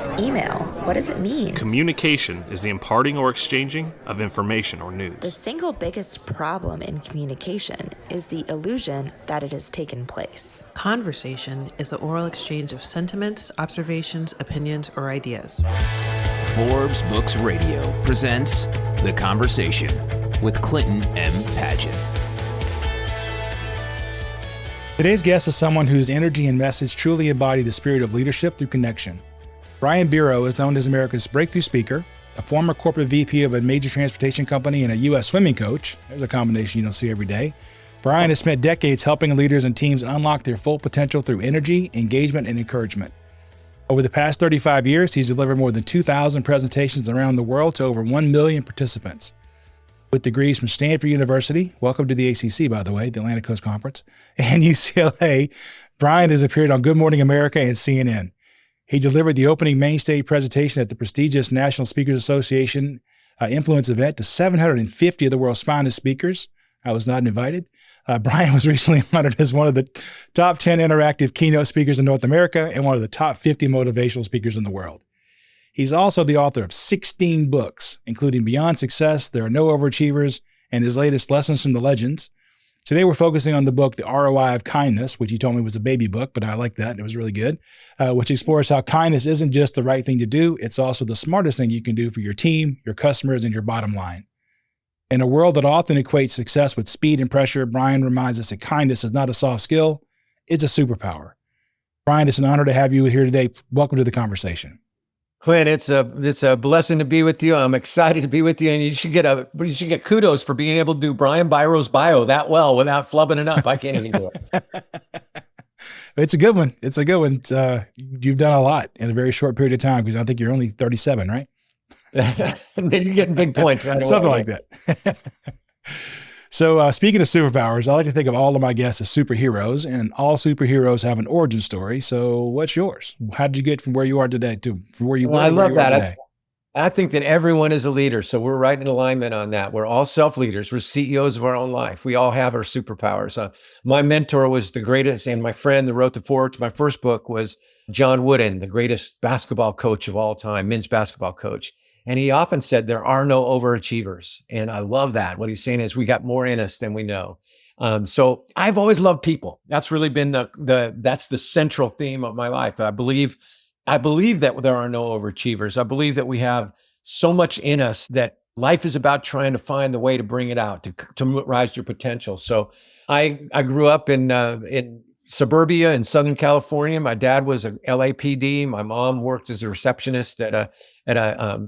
this email? What does it mean? Communication is the imparting or exchanging of information or The news. single biggest problem in communication is the illusion that it has taken place. Conversation is the oral exchange of sentiments, observations, opinions, or ideas. Forbes Books Radio presents The Conversation with Clinton M. Padgett. Today's guest is someone whose energy and message truly embody the spirit of leadership through connection. Brian Biro is known as America's breakthrough speaker, a former corporate VP of a major transportation company, and a U.S. swimming coach. There's a combination you don't see every day. Brian has spent decades helping leaders and teams unlock their full potential through energy, engagement, and encouragement. Over the past 35 years, he's delivered more than 2,000 presentations around the world to over 1 million participants. With degrees from Stanford University, welcome to the ACC, by the way, the Atlantic Coast Conference, and UCLA, Brian has appeared on Good Morning America and CNN. He delivered the opening main stage presentation at the prestigious National Speakers Association Influence event to 750 of the world's finest speakers. I was not invited. Brian was recently honored as one of the top 10 interactive keynote speakers in North America and one of the top 50 motivational speakers in the world. He's also the author of 16 books, including Beyond Success, There Are No Overachievers, and his latest Lessons from the Legends. Today, we're focusing on the book, The ROI of Kindness, which he told me was a baby book, but I like that. It was really good, which explores how kindness isn't just the right thing to do. It's also the smartest thing you can do for your team, your customers, and your bottom line. In a world that often equates success with speed and pressure, Brian reminds us that kindness is not a soft skill. It's a superpower. Brian, it's an honor to have you here today. Welcome to the conversation. Clint, it's a blessing to be with you. I'm excited to be with you, and you should get kudos for being able to do Brian Biro's bio that well without flubbing it up. I can't even do it. It's a good one. You've done a lot in a very short period of time, because I think you're only 37, right? And then you're getting big points right away. Something like that. So speaking of superpowers, I like to think of all of my guests as superheroes, and all superheroes have an origin story. So what's yours? How did you get from where you are today to where you were? I love that. Today? I think that everyone is a leader. So we're right in alignment on that. We're all self-leaders. We're CEOs of our own life. We all have our superpowers. My mentor was the greatest, and my friend that wrote the foreword to my first book was John Wooden, the greatest basketball coach of all time, men's basketball coach. And he often said, there are no overachievers. And I love that. What he's saying is we got more in us than we know. So I've always loved people. That's really been that's the central theme of my life. I believe that there are no overachievers. I believe that we have so much in us that life is about trying to find the way to bring it out, to rise to your potential. So I grew up in suburbia in Southern California. My dad was a LAPD. My mom worked as a receptionist at a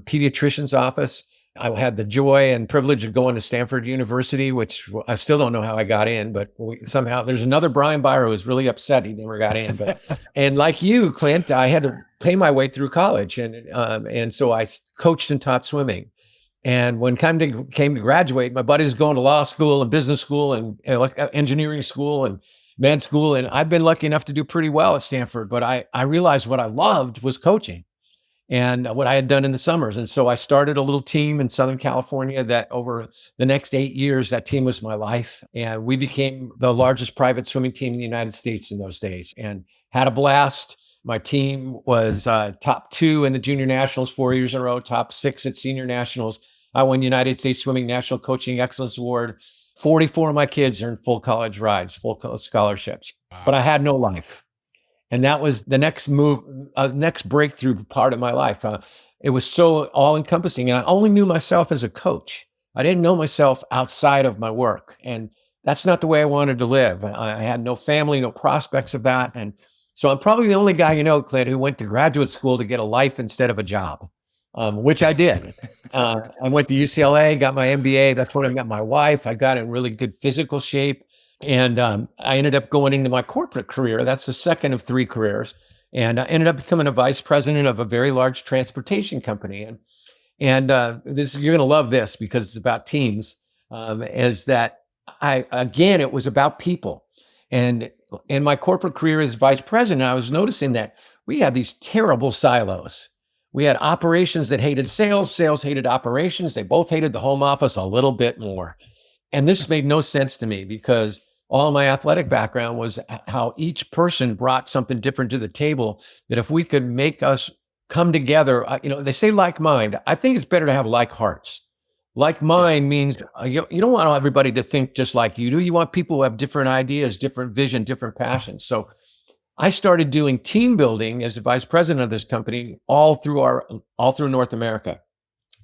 pediatrician's office. I had the joy and privilege of going to Stanford University, which I still don't know how I got in, but somehow there's another Brian Biro who's really upset he never got in. But and like you, Clint, I had to pay my way through college, and so I coached and taught swimming. And when came to graduate, my buddies going to law school and business school and engineering school and med school, and I've been lucky enough to do pretty well at Stanford. But I realized what I loved was coaching, and what I had done in the summers. And so I started a little team in Southern California that over the next 8 years, that team was my life. And we became the largest private swimming team in the United States in those days and had a blast. My team was top 2 in the junior nationals 4 years in a row, top 6 at senior nationals. I won United States Swimming National Coaching Excellence Award. 44 of my kids earned full college rides, full college scholarships. Wow. But I had no life. And that was the next move, next breakthrough part of my life. It was so all-encompassing. And I only knew myself as a coach. I didn't know myself outside of my work. And that's not the way I wanted to live. I had no family, no prospects of that. And so I'm probably the only guy, Clint, who went to graduate school to get a life instead of a job, which I did. I went to UCLA, got my MBA. That's when I got my wife. I got in really good physical shape. And I ended up going into my corporate career. That's the second of 3 careers. And I ended up becoming a vice president of a very large transportation company. And this, you're going to love this because it's about teams, is that it was about people. And in my corporate career as vice president, I was noticing that we had these terrible silos. We had operations that hated sales, sales hated operations. They both hated the home office a little bit more. And this made no sense to me because all my athletic background was how each person brought something different to the table, that if we could make us come together. They say like mind. I think it's better to have like hearts. Like mind means you don't want everybody to think just like you do. You want people who have different ideas, different vision, different passions. So I started doing team building as the vice president of this company all through North America.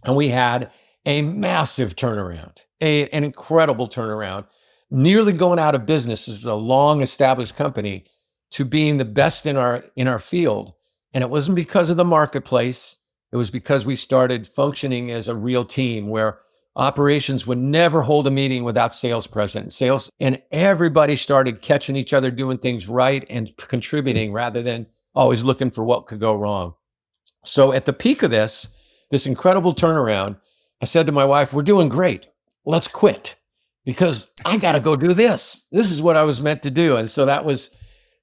And we had a massive turnaround, an incredible turnaround, nearly going out of business as a long established company to being the best in our field. And it wasn't because of the marketplace. It was because we started functioning as a real team where operations would never hold a meeting without sales present. And everybody started catching each other doing things right and contributing rather than always looking for what could go wrong. So at the peak of this incredible turnaround, I said to my wife, we're doing great. Let's quit because I got to go do this. This is what I was meant to do. And so that was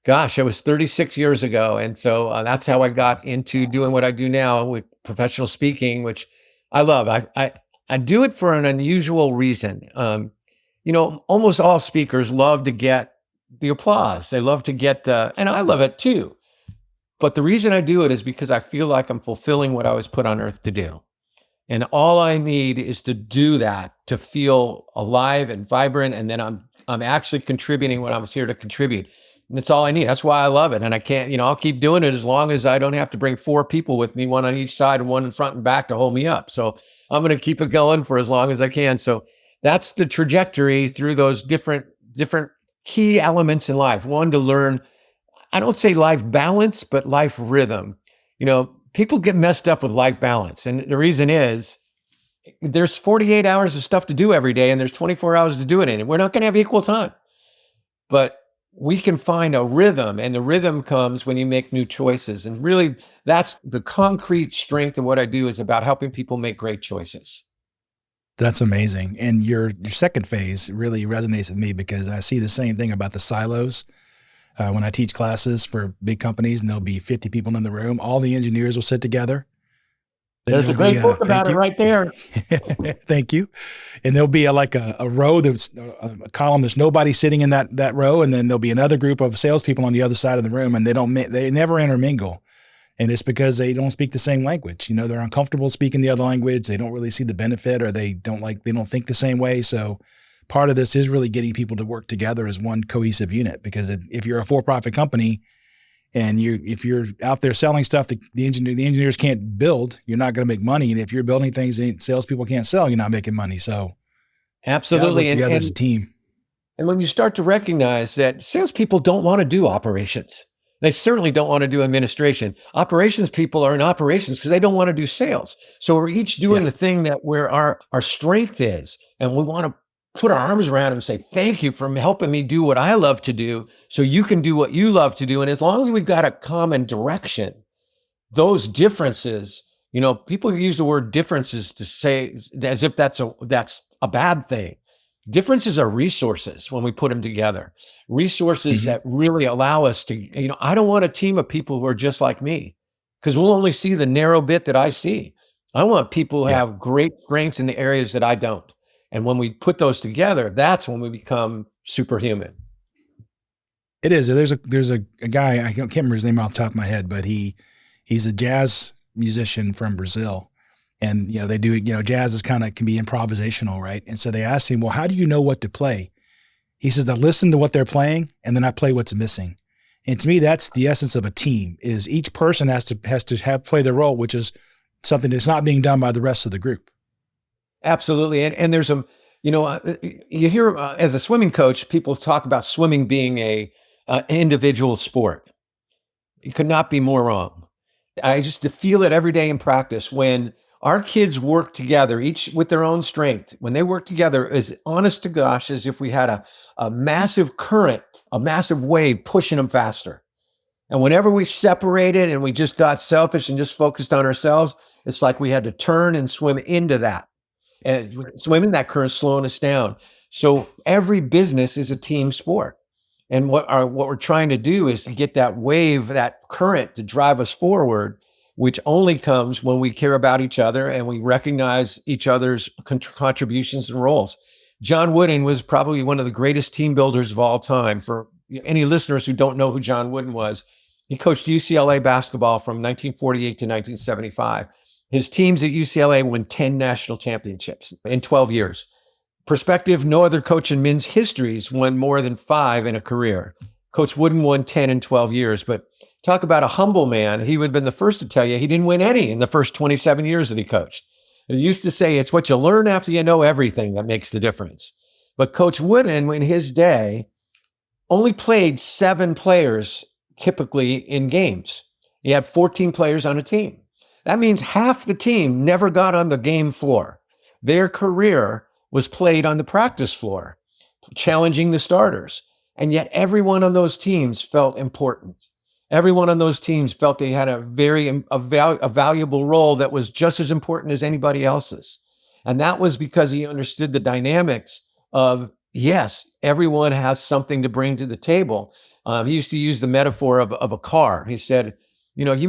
36 years ago. And so that's how I got into doing what I do now with professional speaking, which I love. I do it for an unusual reason. Almost all speakers love to get the applause. They love to get and I love it too. But the reason I do it is because I feel like I'm fulfilling what I was put on earth to do. And all I need is to do that, to feel alive and vibrant. And then I'm actually contributing what I was here to contribute. And that's all I need. That's why I love it. And I can't, I'll keep doing it as long as I don't have to bring 4 people with me, one on each side and one in front and back to hold me up. So I'm going to keep it going for as long as I can. So that's the trajectory through those different key elements in life. One, to learn, I don't say life balance, but life rhythm. People get messed up with life balance. And the reason is there's 48 hours of stuff to do every day and there's 24 hours to do it in. And we're not going to have equal time. But we can find a rhythm, and the rhythm comes when you make new choices. And really, that's the concrete strength of what I do, is about helping people make great choices. That's amazing. And your second phase really resonates with me because I see the same thing about the silos. When I teach classes for big companies and there'll be 50 people in the room, all the engineers will sit together. There's a great book about it right there. Thank you. And there'll be a row, that's a column, there's nobody sitting in that row. And then there'll be another group of salespeople on the other side of the room, and they never intermingle. And it's because they don't speak the same language. They're uncomfortable speaking the other language. They don't really see the benefit, or they don't think the same way. So part of this is really getting people to work together as one cohesive unit, because if you're a for-profit company and if you're out there selling stuff that the engineers can't build, you're not going to make money. And if you're building things that salespeople can't sell, you're not making money. So absolutely, work together as a team. And when you start to recognize that salespeople don't want to do operations, they certainly don't want to do administration. Operations people are in operations because they don't want to do sales. So we're each doing the thing that where our strength is, and we want to put our arms around him and say, thank you for helping me do what I love to do so you can do what you love to do. And as long as we've got a common direction, those differences, people use the word differences to say as if that's a bad thing. Differences are resources when we put them together. Resources that really allow us to, I don't want a team of people who are just like me, because we'll only see the narrow bit that I see. I want people who have great strengths in the areas that I don't. And when we put those together, that's when we become superhuman. It is. There's a guy, I can't remember his name off the top of my head, but he's a jazz musician from Brazil. And, they do, jazz can be improvisational, right? And so they asked him, well, how do you know what to play? He says, I listen to what they're playing and then I play what's missing. And to me, that's the essence of a team, is each person has to play their role, which is something that's not being done by the rest of the group. Absolutely. And there's you hear as a swimming coach, people talk about swimming being an individual sport. You could not be more wrong. I just feel it every day in practice when our kids work together, each with their own strength. When they work together, as honest to gosh, as if we had a massive current, a massive wave pushing them faster. And whenever we separated and we just got selfish and just focused on ourselves, it's like we had to turn and swim into that. And swimming that current, slowing us down. So every business is a team sport. And what we're trying to do is to get that wave, that current to drive us forward, which only comes when we care about each other and we recognize each other's contributions and roles. John Wooden was probably one of the greatest team builders of all time. For any listeners who don't know who John Wooden was, He coached UCLA basketball from 1948 to 1975. His teams at UCLA won 10 national championships in 12 years. Perspective, no other coach in men's histories won more than 5 in a career. Coach Wooden won 10 in 12 years, but talk about a humble man. He would have been the first to tell you he didn't win any in the first 27 years that he coached. And he used to say, it's what you learn after you know everything that makes the difference. But Coach Wooden, in his day, only played 7 players typically in games. He had 14 players on a team. That means half the team never got on the game floor. Their career was played on the practice floor, challenging the starters. And yet everyone on those teams felt important. Everyone on those teams felt they had a valuable role that was just as important as anybody else's. And that was because he understood the dynamics of, yes, everyone has something to bring to the table. He used to use the metaphor of a car. He said, he coached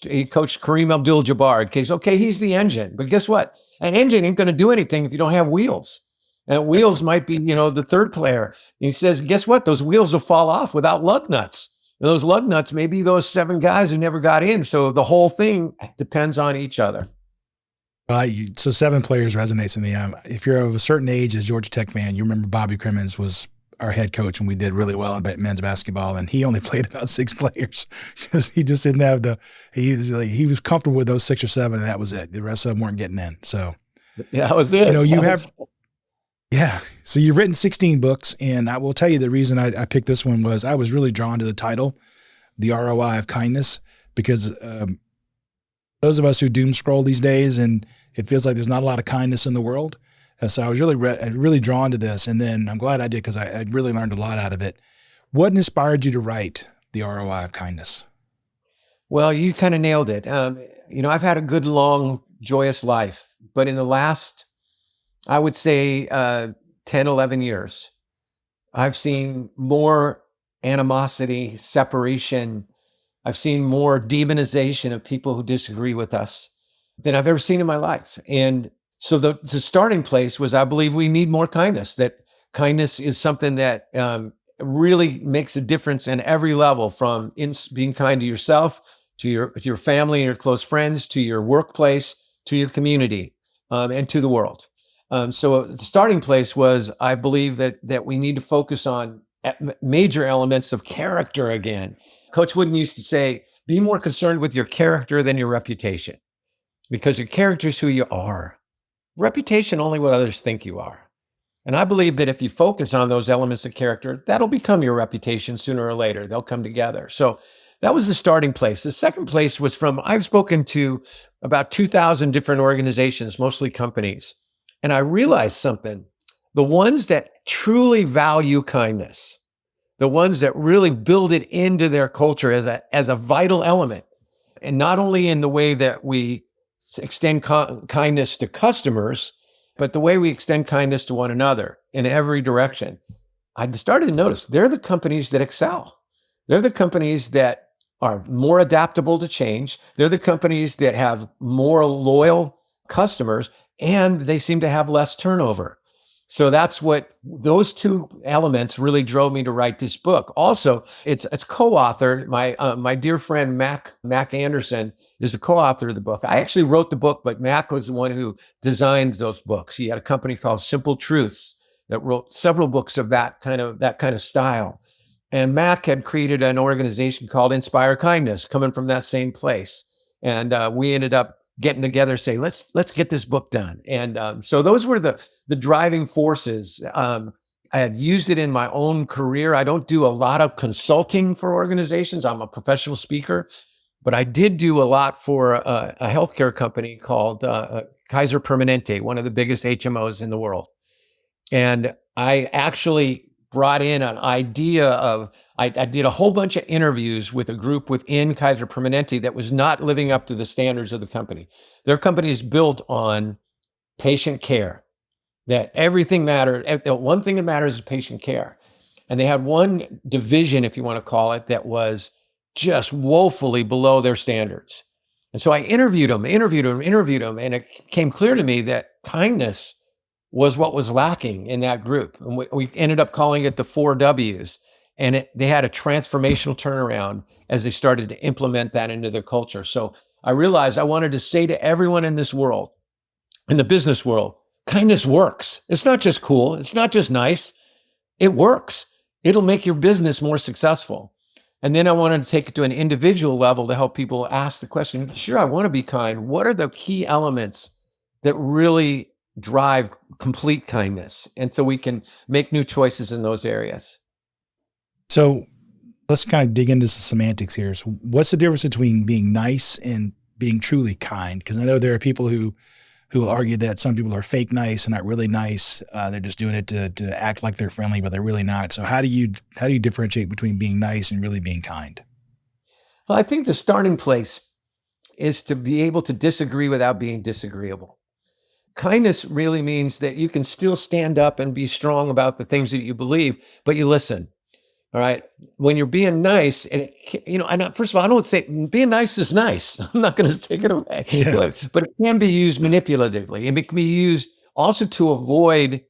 Kareem Abdul-Jabbar in case, okay, he's the engine, but guess what? An engine ain't going to do anything if you don't have wheels. And wheels might be, the third player. He says, guess what? Those wheels will fall off without lug nuts. And those lug nuts may be those 7 guys who never got in. So the whole thing depends on each other. So 7 players resonates with me. If you're of a certain age as a Georgia Tech fan, you remember Bobby Crimmins was our head coach and we did really well in men's basketball, and he only played about 6 players because he just didn't have he was comfortable with those 6 or 7, and that was it. The rest of them weren't getting in. So yeah, that was it. So you've written 16 books, and I will tell you the reason I picked this one was I was really drawn to the title, The ROI of Kindness, because those of us who doom scroll these days, and it feels like there's not a lot of kindness in the world. So I was really drawn to this, and then I'm glad I did because I really learned a lot out of it. What inspired you to write The ROI of Kindness? Well, you kind of nailed it. I've had a good, long, joyous life, but in the last, I would say 10, 11 years, I've seen more animosity, separation. I've seen more demonization of people who disagree with us than I've ever seen in my life. And so the starting place was, I believe we need more kindness, that kindness is something that really makes a difference in every level, from being kind to yourself, to your family and your close friends, to your workplace, to your community, and to the world. So the starting place was, I believe that we need to focus on major elements of character again. Coach Wooden used to say, be more concerned with your character than your reputation, because your character is who you are. Reputation, only what others think you are. And I believe that if you focus on those elements of character, that'll become your reputation sooner or later. They'll come together. So that was the starting place. The second place was I've spoken to about 2,000 different organizations, mostly companies. And I realized something. The ones that truly value kindness, the ones that really build it into their culture as a vital element, and not only in the way that we extend kindness to customers, but the way we extend kindness to one another in every direction. I started to notice they're the companies that excel. They're the companies that are more adaptable to change. They're the companies that have more loyal customers, and they seem to have less turnover. So that's what those 2 elements really drove me to write this book. Also, it's co-authored. My dear friend Mac Anderson is the co-author of the book. I actually wrote the book, but Mac was the one who designed those books. He had a company called Simple Truths that wrote several books of that kind of style. And Mac had created an organization called Inspire Kindness, coming from that same place. And we ended up getting together, say, let's get this book done. And so those were the driving forces. I had used it in my own career. I don't do a lot of consulting for organizations. I'm a professional speaker, but I did do a lot for a healthcare company called Kaiser Permanente, one of the biggest HMOs in the world. And I actually brought in an idea of, I did a whole bunch of interviews with a group within Kaiser Permanente that was not living up to the standards of the company. Their company is built on patient care, that everything mattered. The one thing that matters is patient care. And they had one division, if you want to call it, that was just woefully below their standards. And so I interviewed them, and it came clear to me that kindness was what was lacking in that group. And we ended up calling it the 4 W's. And they had a transformational turnaround as they started to implement that into their culture. So I realized I wanted to say to everyone in this world, in the business world, kindness works. It's not just cool. It's not just nice. It works. It'll make your business more successful. And then I wanted to take it to an individual level to help people ask the question, sure, I want to be kind. What are the key elements that really drive complete kindness? And so we can make new choices in those areas. So let's kind of dig into some semantics here. So what's the difference between being nice and being truly kind? Because I know there are people who will argue that some people are fake nice and not really nice. They're just doing it to act like they're friendly, but they're really not. So how do you differentiate between being nice and really being kind? Well, I think the starting place is to be able to disagree without being disagreeable. Kindness really means that you can still stand up and be strong about the things that you believe, but you listen. All right. When you're being nice, and first of all, I don't say being nice is nice. I'm not going to take it away, but it can be used manipulatively, and it can be used also to avoid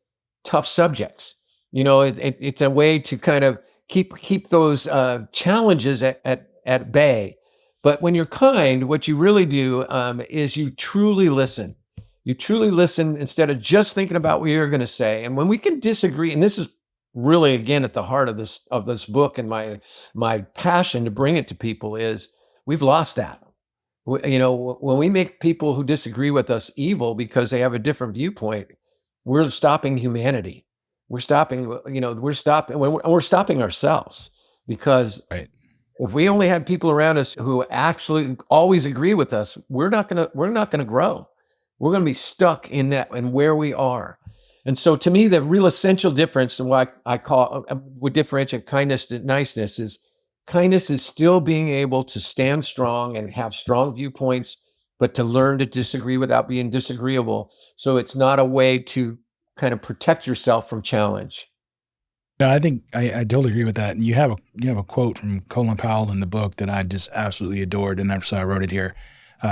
tough subjects. It's a way to kind of keep those challenges at bay. But when you're kind, what you really do is you truly listen. You truly listen instead of just thinking about what you're going to say. And when we can disagree, and this is really, again, at the heart of this book and my passion to bring it to people, is we've lost that. When we make people who disagree with us evil because they have a different viewpoint, we're stopping humanity. We're stopping ourselves, because if we only had people around us who actually always agree with us, we're not gonna grow. We're gonna be stuck in that and where we are. And so to me, the real essential difference and what I would differentiate kindness and niceness is kindness is still being able to stand strong and have strong viewpoints, but to learn to disagree without being disagreeable. So it's not a way to kind of protect yourself from challenge. No, I think I totally agree with that. And you have a quote from Colin Powell in the book that I just absolutely adored, and so I wrote it here.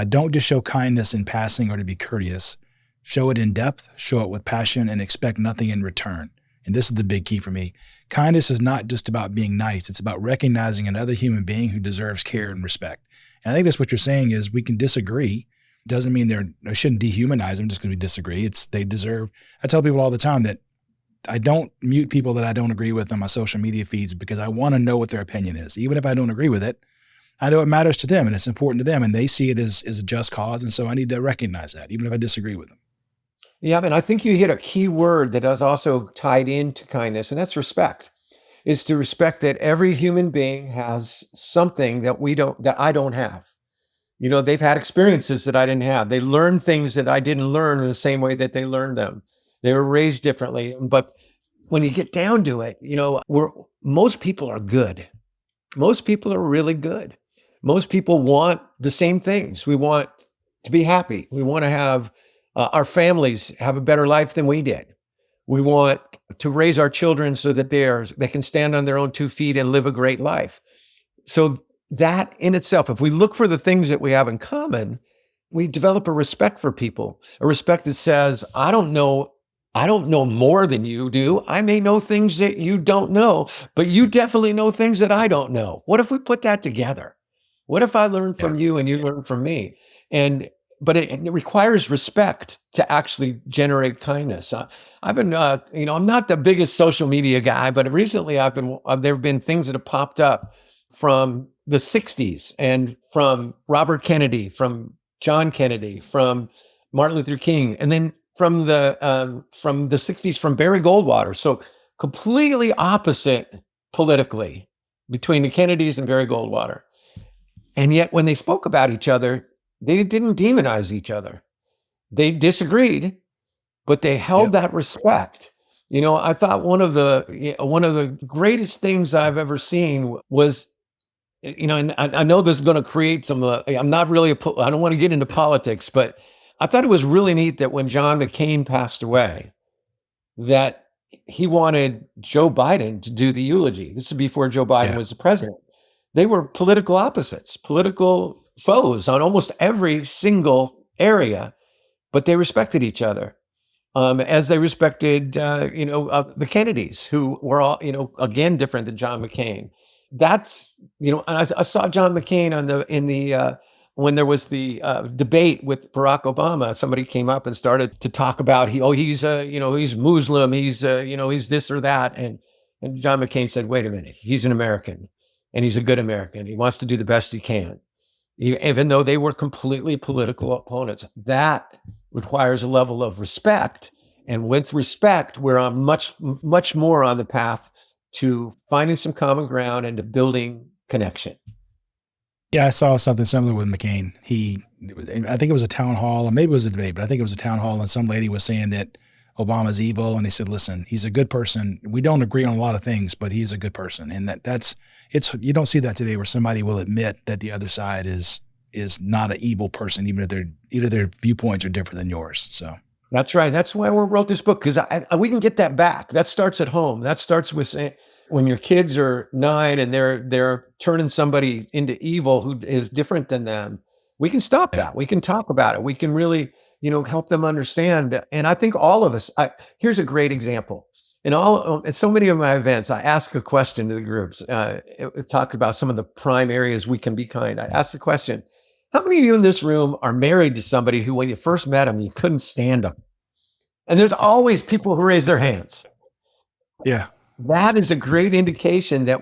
Don't just show kindness in passing or to be courteous. Show it in depth, show it with passion, and expect nothing in return. And this is the big key for me. Kindness is not just about being nice. It's about recognizing another human being who deserves care and respect. And I think that's what you're saying is we can disagree. Doesn't mean I shouldn't dehumanize them just because we disagree. They deserve. I tell people all the time that I don't mute people that I don't agree with on my social media feeds because I want to know what their opinion is. Even if I don't agree with it, I know it matters to them and it's important to them and they see it as a just cause. And so I need to recognize that, even if I disagree with them. Yeah, I think you hit a key word that is also tied into kindness, and that's respect. Is to respect that every human being has something that I don't have. They've had experiences that I didn't have. They learned things that I didn't learn in the same way that they learned them. They were raised differently. But when you get down to it, most people are good. Most people are really good. Most people want the same things. We want to be happy. We want to have our families have a better life than we did. We want to raise our children so that they can stand on their own 2 feet and live a great life. So that in itself, if we look for the things that we have in common, we develop a respect for people, a respect that says, I don't know more than you do. I may know things that you don't know, but you definitely know things that I don't know. What if we put that together? What if I learn from you and you learn from me? But it requires respect to actually generate kindness. I've been, I'm not the biggest social media guy, but recently there have been things that have popped up from the 60s and from Robert Kennedy, from John Kennedy, from Martin Luther King, and then from the 60s from Barry Goldwater. So completely opposite politically between the Kennedys and Barry Goldwater. And yet when they spoke about each other, they didn't demonize each other. They disagreed, but they held that respect. I thought one of the greatest things I've ever seen was, and I know this is going to create some. I'm not really. I don't want to get into politics, but I thought it was really neat that when John McCain passed away, that he wanted Joe Biden to do the eulogy. This is before Joe Biden was the president. They were political opposites, political foes on almost every single area, but they respected each other. as they respected, the Kennedys, who were all, again, different than John McCain. That's, and I saw John McCain when there was the debate with Barack Obama. Somebody came up and started to talk about he's Muslim, he's this or that, and John McCain said, wait a minute, he's an American, and he's a good American. He wants to do the best he can, even though they were completely political opponents. That requires a level of respect, and with respect, we're on much more on the path to finding some common ground and to building connection. Yeah, I saw something similar with McCain. I think it was a town hall, or maybe it was a debate, but I think it was a town hall, and some lady was saying that Obama's evil, and they said, listen, he's a good person. We don't agree on a lot of things, but he's a good person. And you don't see that today, where somebody will admit that the other side is not an evil person, even if their viewpoints are different than yours. So that's right. That's why we wrote this book, because we can get that back. That starts at home. That starts with when your kids are 9 and they're turning somebody into evil who is different than them. We can stop that. We can talk about it. We can really, help them understand. And I think all of us. Here's a great example. In so many of my events, I ask a question to the groups. It talks about some of the prime areas we can be kind. I ask the question: how many of you in this room are married to somebody who, when you first met them, you couldn't stand them? And there's always people who raise their hands. Yeah. That is a great indication that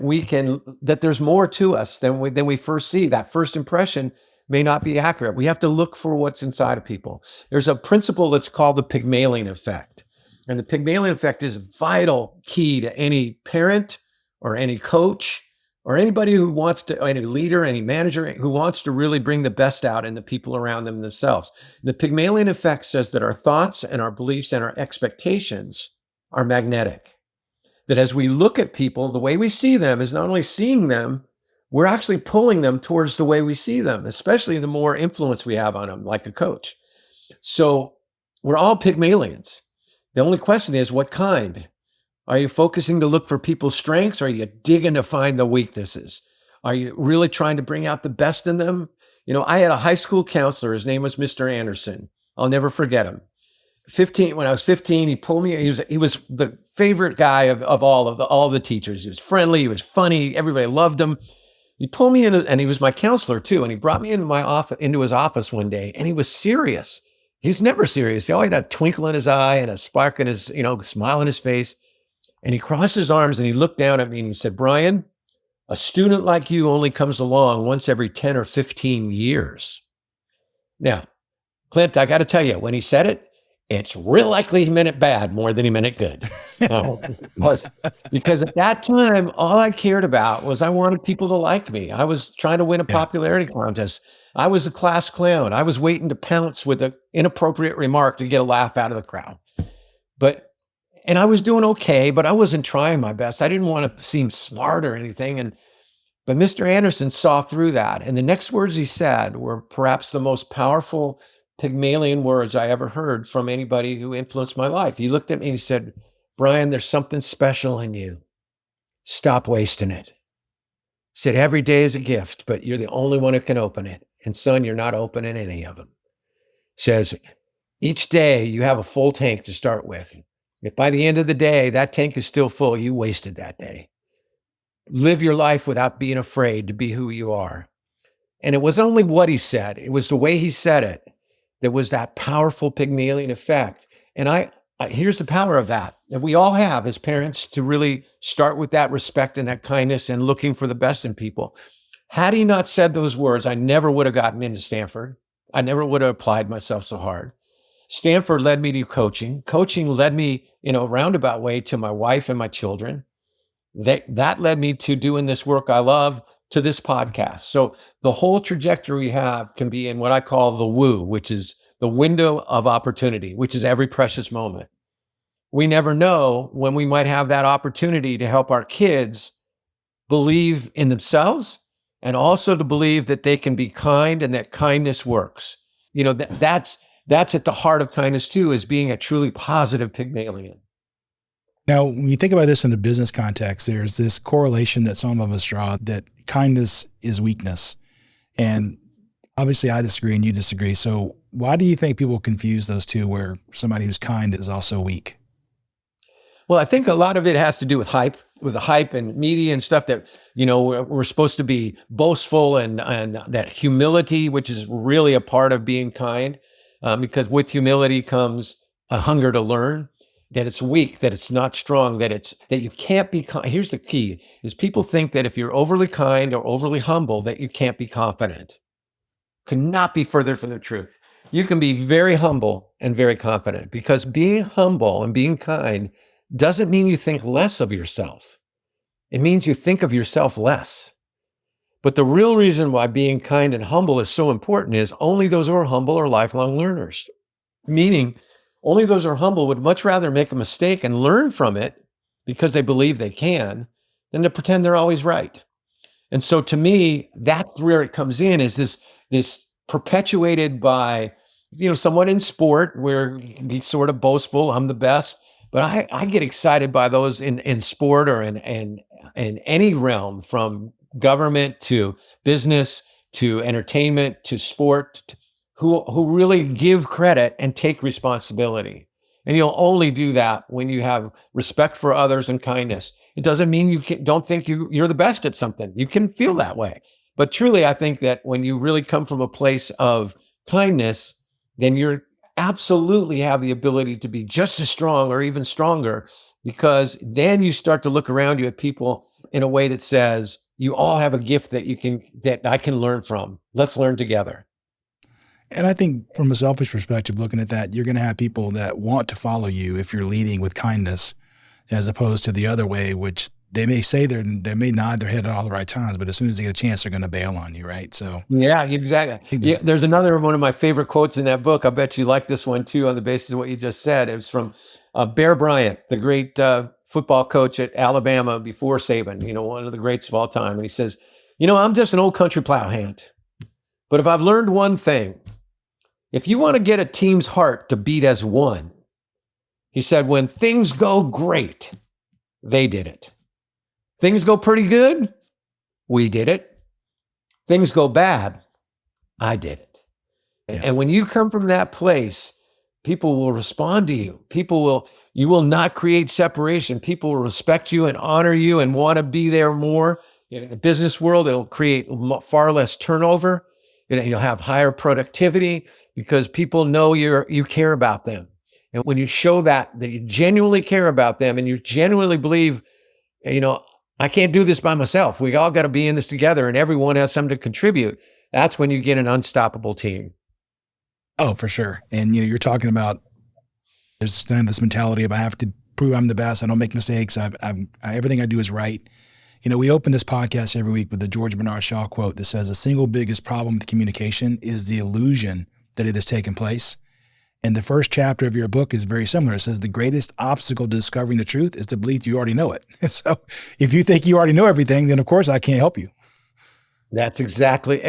that there's more to us than we first see. That first impression may not be accurate. We have to look for what's inside of people. There's a principle that's called the Pygmalion effect. And the Pygmalion effect is a vital key to any parent or any coach or anybody who wants to, any leader, any manager who wants to really bring the best out in the people around them themselves. The Pygmalion effect says that our thoughts and our beliefs and our expectations are magnetic. That as we look at people, the way we see them is not only seeing them, we're actually pulling them towards the way we see them, especially the more influence we have on them, like a coach. So we're all Pygmalions. The only question is, what kind? Are you focusing to look for people's strengths? Or are you digging to find the weaknesses? Are you really trying to bring out the best in them? I had a high school counselor. His name was Mr. Anderson. I'll never forget him. When I was 15, he pulled me. He was the favorite guy of all the teachers. He was friendly. He was funny. Everybody loved him. He pulled me in, and he was my counselor too. And he brought me into his office one day, and he was serious. He was never serious. He always had a twinkle in his eye and a spark in his, smile on his face. And he crossed his arms and he looked down at me and he said, Brian, a student like you only comes along once every 10 or 15 years. Now, Clint, I got to tell you, when he said it, it's real likely he meant it bad more than he meant it good. Because at that time, all I cared about was I wanted people to like me. I was trying to win a popularity contest. I was a class clown. I was waiting to pounce with an inappropriate remark to get a laugh out of the crowd. And I was doing okay, but I wasn't trying my best. I didn't want to seem smart or anything. But Mr. Anderson saw through that. And the next words he said were perhaps the most powerful Pygmalion words I ever heard from anybody who influenced my life. He looked at me and he said, Brian, there's something special in you. Stop wasting it. He said, every day is a gift, but you're the only one who can open it. And son, you're not opening any of them. He says, each day you have a full tank to start with. If by the end of the day, that tank is still full, you wasted that day. Live your life without being afraid to be who you are. And it was only what he said. It was the way he said it. There was that powerful Pygmalion effect. And here's the power of that we all have as parents, to really start with that respect and that kindness and looking for the best in people. Had he not said those words, I never would have gotten into Stanford. I never would have applied myself so hard. Stanford led me to coaching. Coaching led me in a roundabout way to my wife and my children. That led me to doing this work I love, to this podcast. So the whole trajectory we have can be in what I call the woo, which is the window of opportunity, which is every precious moment. We never know when we might have that opportunity to help our kids believe in themselves and also to believe that they can be kind and that kindness works. That's at the heart of kindness too, is being a truly positive Pygmalion. Now, when you think about this in a business context, there's this correlation that some of us draw that kindness is weakness. And obviously I disagree and you disagree. So Why do you think people confuse those two, where somebody who's kind is also weak? Well, I think a lot of it has to do with the hype and media and stuff that, we're supposed to be boastful and that humility, which is really a part of being kind, because with humility comes a hunger to learn, that it's weak, that it's not strong, that you can't be kind. Here's the key is people think that if you're overly kind or overly humble, that you can't be confident. Could not be further from the truth. You can be very humble and very confident, because being humble and being kind doesn't mean you think less of yourself. It means you think of yourself less. But the real reason why being kind and humble is so important is only those who are humble are lifelong learners. Meaning, only those who are humble would much rather make a mistake and learn from it because they believe they can than to pretend they're always right. And so to me, that's where it comes in, is this perpetuated by, someone in sport where he's sort of boastful, I'm the best. But I get excited by those in sport or in any realm, from government to business to entertainment to sport, who really give credit and take responsibility. And you'll only do that when you have respect for others and kindness. It doesn't mean you don't think you're the best at something. You can feel that way. But truly, I think that when you really come from a place of kindness, then you're absolutely have the ability to be just as strong or even stronger, because then you start to look around you at people in a way that says, you all have a gift that I can learn from. Let's learn together. And I think from a selfish perspective, looking at that, you're going to have people that want to follow you if you're leading with kindness, as opposed to the other way, which they may say they may nod their head at all the right times, but as soon as they get a chance, they're going to bail on you, right? So yeah, exactly. There's another one of my favorite quotes in that book. I bet you like this one too, on the basis of what you just said. It was from Bear Bryant, the great football coach at Alabama before Saban, one of the greats of all time. And he says, I'm just an old country plowhand, but if I've learned one thing, if you want to get a team's heart to beat as one, he said, when things go great, they did it. Things go pretty good, we did it. Things go bad, I did it. Yeah. And when you come from that place, people will respond to you. You will not create separation. People will respect you and honor you and want to be there more. In the business world, it'll create far less turnover. You'll have higher productivity because people know you care about them. And when you show that you genuinely care about them and you genuinely believe, I can't do this by myself. We all got to be in this together and everyone has something to contribute. That's when you get an unstoppable team. Oh, for sure. And you're talking about, there's this mentality of I have to prove I'm the best. I don't make mistakes. Everything I do is right. We open this podcast every week with the George Bernard Shaw quote that says the single biggest problem with communication is the illusion that it has taken place. And the first chapter of your book is very similar. It says the greatest obstacle to discovering the truth is to believe you already know it. So if you think you already know everything, then of course I can't help you. That's exactly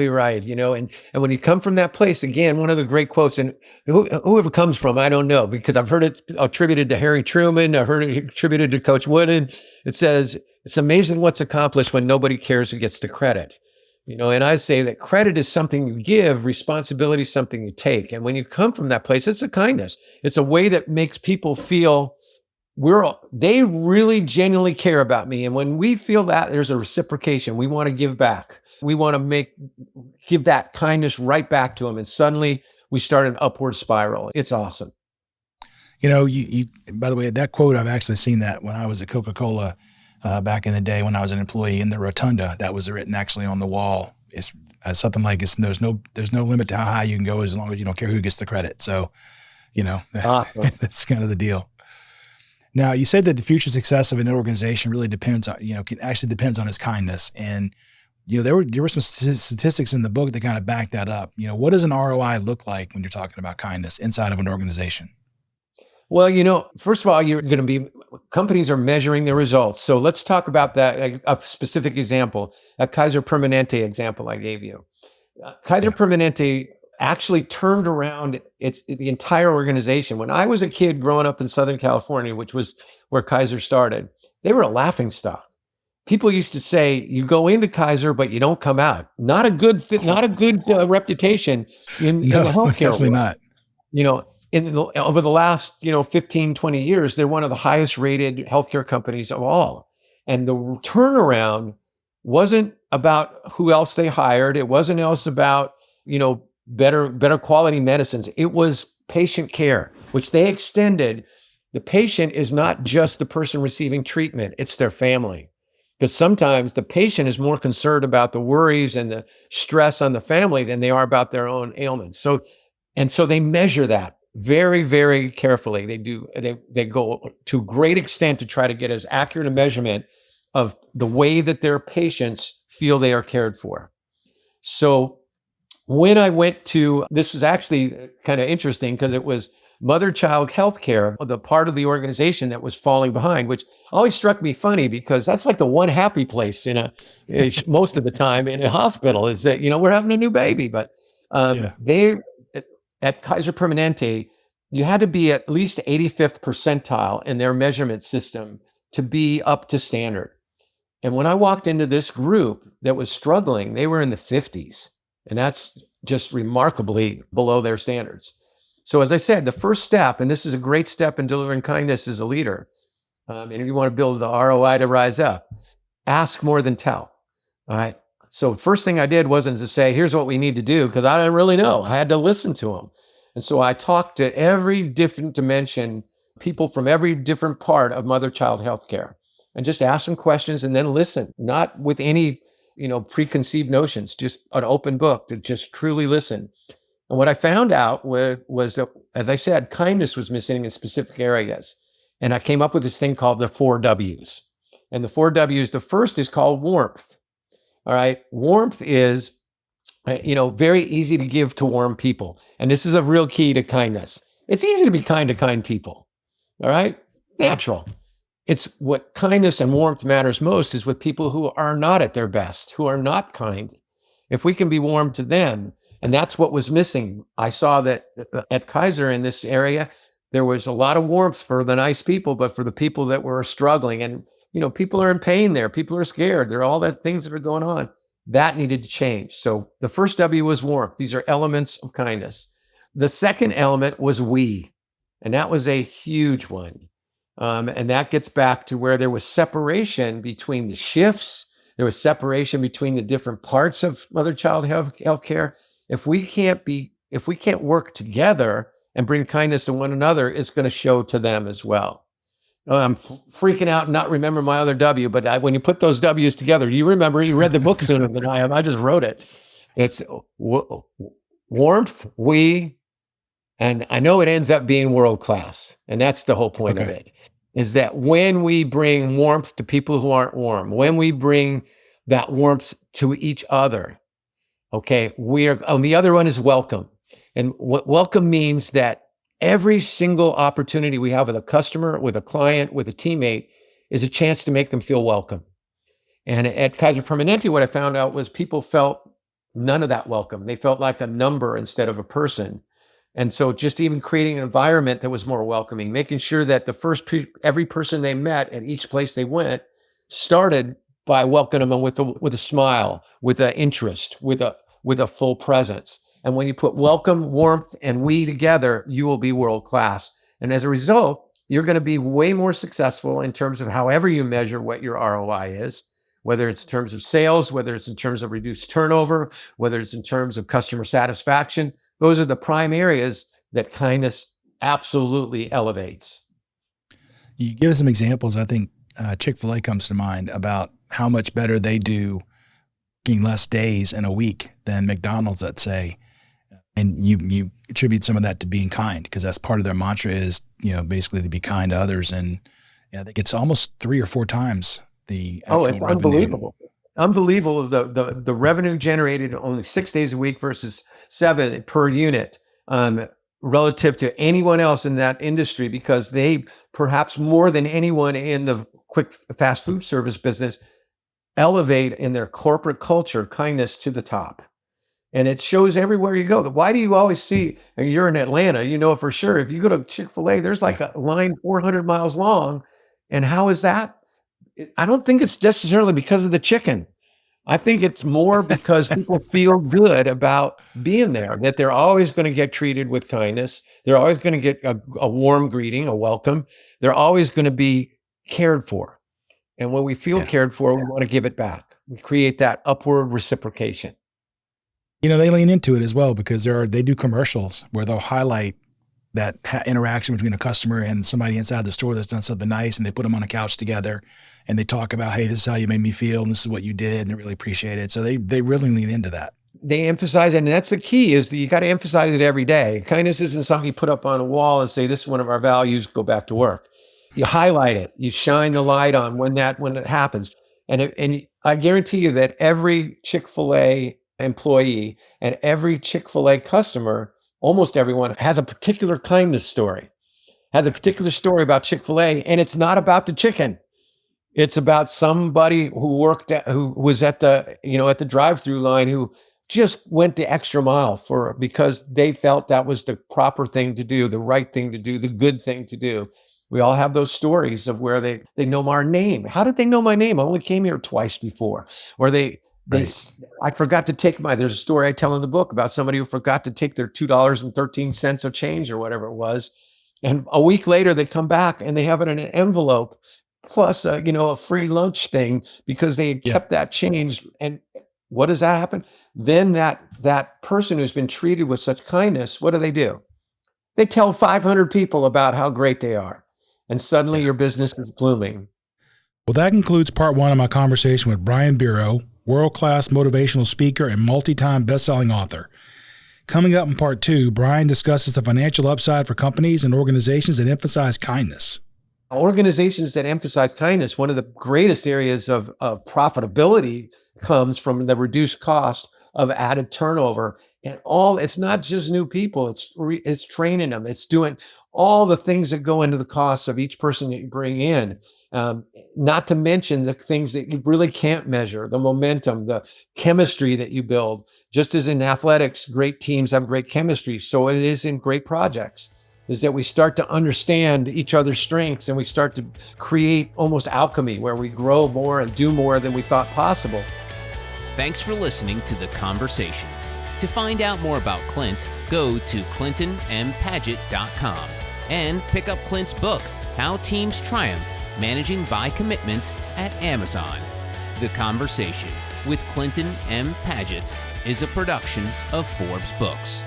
right. And when you come from that place, again, one of the great quotes, and whoever comes from, I don't know, because I've heard it attributed to Harry Truman. I've heard it attributed to Coach Wooden. It says, it's amazing what's accomplished when nobody cares who gets the credit. And I say that credit is something you give, responsibility is something you take. And when you come from that place, it's a kindness. It's a way that makes people feel they really genuinely care about me. And when we feel that, there's a reciprocation. We want to give back. We want to give that kindness right back to them. And suddenly we start an upward spiral. It's awesome. You by the way, that quote, I've actually seen that when I was at Coca-Cola back in the day when I was an employee in the rotunda. That was written actually on the wall. It's something like there's no limit to how high you can go as long as you don't care who gets the credit. So, awesome. That's kind of the deal. Now, you said that the future success of an organization really depends on its kindness. And, there were some statistics in the book that kind of back that up. What does an ROI look like when you're talking about kindness inside of an organization? Well, first of all, companies are measuring their results. So let's talk about that, a specific example, a Kaiser Permanente example I gave you. Kaiser Permanente actually turned around the entire organization. When I was a kid growing up in Southern California, which was where Kaiser started, they were a laughingstock. people used to say, you go into Kaiser, but you don't come out. Not a good reputation in the No, healthcare definitely world. not. Over the last 15, 20 years, they're one of the highest rated healthcare companies of all. And the turnaround wasn't about who else they hired. It wasn't else about, better quality medicines. It was patient care, which they extended. The patient is not just the person receiving treatment, it's their family. Because sometimes the patient is more concerned about the worries and the stress on the family than they are about their own ailments. So they measure that very, very carefully. They go to a great extent to try to get as accurate a measurement of the way that their patients feel they are cared for. So when I went to, this was actually kind of interesting because it was mother-child healthcare, the part of the organization that was falling behind, which always struck me funny because that's like the one happy place most of the time in a hospital is that, we're having a new baby. But they at Kaiser Permanente, you had to be at least 85th percentile in their measurement system to be up to standard. And when I walked into this group that was struggling, they were in the 50s. And that's just remarkably below their standards. So as I said, the first step, and this is a great step in delivering kindness as a leader, and if you want to build the ROI to rise up, ask more than tell. All right. So the first thing I did wasn't to say, here's what we need to do, because I didn't really know. I had to listen to them. And so I talked to every different dimension, people from every different part of mother-child healthcare, and just ask them questions and then listen, not with any preconceived notions, just an open book to just truly listen. And what I found out was that, as I said, kindness was missing in specific areas. And I came up with this thing called the 4 W's. And the 4 W's, the first is called warmth. All right. Warmth is, very easy to give to warm people. And this is a real key to kindness. It's easy to be kind to kind people. All right. Natural. It's what kindness and warmth matters most is with people who are not at their best, who are not kind. If we can be warm to them, and that's what was missing. I saw that at Kaiser in this area, there was a lot of warmth for the nice people, but for the people that were struggling, and people are in pain there, people are scared, there are all that things that are going on. That needed to change. So the first W was warmth. These are elements of kindness. The second element was we, and that was a huge one. And that gets back to where there was separation between the shifts. There was separation between the different parts of mother-child healthcare. If we can't work together and bring kindness to one another, it's going to show to them as well. I'm freaking out and not remembering my other W, but when you put those W's together, you read the book sooner than I have. I just wrote it. It's warmth, we, and I know it ends up being world-class. And that's the whole point of it, is that when we bring warmth to people who aren't warm, when we bring that warmth to each other, the other one is welcome. And what welcome means that every single opportunity we have with a customer, with a client, with a teammate is a chance to make them feel welcome. And at Kaiser Permanente, what I found out was people felt none of that welcome. They felt like a number instead of a person. And so just even creating an environment that was more welcoming, making sure that every person they met at each place they went started by welcoming them with a smile, with an interest, with a full presence. And when you put welcome, warmth, and we together, you will be world-class. And as a result, you're going to be way more successful in terms of however you measure what your ROI is, whether it's in terms of sales, whether it's in terms of reduced turnover, whether it's in terms of customer satisfaction. Those are the prime areas that kindness absolutely elevates. You give us some examples. I think Chick-fil-A comes to mind about how much better they do working less days in a week than McDonald's, let's say. And you attribute some of that to being kind, because that's part of their mantra is, basically to be kind to others. And I think it's almost 3 or 4 times the actual it's revenue. Unbelievable. Unbelievable. The revenue generated only 6 days a week versus 7 per unit, relative to anyone else in that industry, because they, perhaps more than anyone in the quick fast food service business, elevate in their corporate culture kindness to the top. And it shows everywhere you go. Why do you always see, and you're in Atlanta, for sure, if you go to Chick-fil-A, there's like a line 400 miles long. And how is that? I don't think it's necessarily because of the chicken. I think it's more because people feel good about being there, that they're always going to get treated with kindness. They're always going to get a warm greeting, a welcome. They're always going to be cared for. And when we feel cared for, we want to give it back. We create that upward reciprocation. They lean into it as well because they do commercials where they'll highlight that interaction between a customer and somebody inside the store that's done something nice, and they put them on a couch together and they talk about, hey, this is how you made me feel and this is what you did, and I really appreciate it. So they really lean into that. They emphasize it, and that's the key, is that you got to emphasize it every day. Kindness isn't something you put up on a wall and say, this is one of our values, go back to work. You highlight it, you shine the light on when it happens. And I guarantee you that every Chick-fil-A employee and every Chick-fil-A customer, almost everyone, has a particular kindness story, has a particular story about Chick-fil-A, and it's not about the chicken. It's about somebody who was at the drive-through line who just went the extra mile because they felt that was the proper thing to do, the right thing to do, the good thing to do. We all have those stories of where they know our name. How did they know my name? I only came here twice before. Or I forgot to take there's a story I tell in the book about somebody who forgot to take their $2.13 of change or whatever it was. And a week later they come back and they have it in an envelope plus a free lunch thing because they had kept that change. And what does that happen? Then that person who's been treated with such kindness, what do? They tell 500 people about how great they are. And suddenly your business is blooming. Well, that concludes part 1 of my conversation with Brian Biro, world-class motivational speaker and multi-time best-selling author. Coming up in part 2, Brian discusses the financial upside for companies and organizations that emphasize kindness. Organizations that emphasize kindness, one of the greatest areas of profitability comes from the reduced cost of added turnover. And it's not just new people, it's training them. It's doing all the things that go into the cost of each person that you bring in. Not to mention the things that you really can't measure, the momentum, the chemistry that you build. Just as in athletics, great teams have great chemistry, so it is in great projects. Is that we start to understand each other's strengths and we start to create almost alchemy where we grow more and do more than we thought possible. Thanks for listening to The Conversation. To find out more about Clint, go to clintonmpaget.com and pick up Clint's book, How Teams Triumph, Managing by Commitment, at Amazon. The Conversation with Clinton M. Paget is a production of Forbes Books.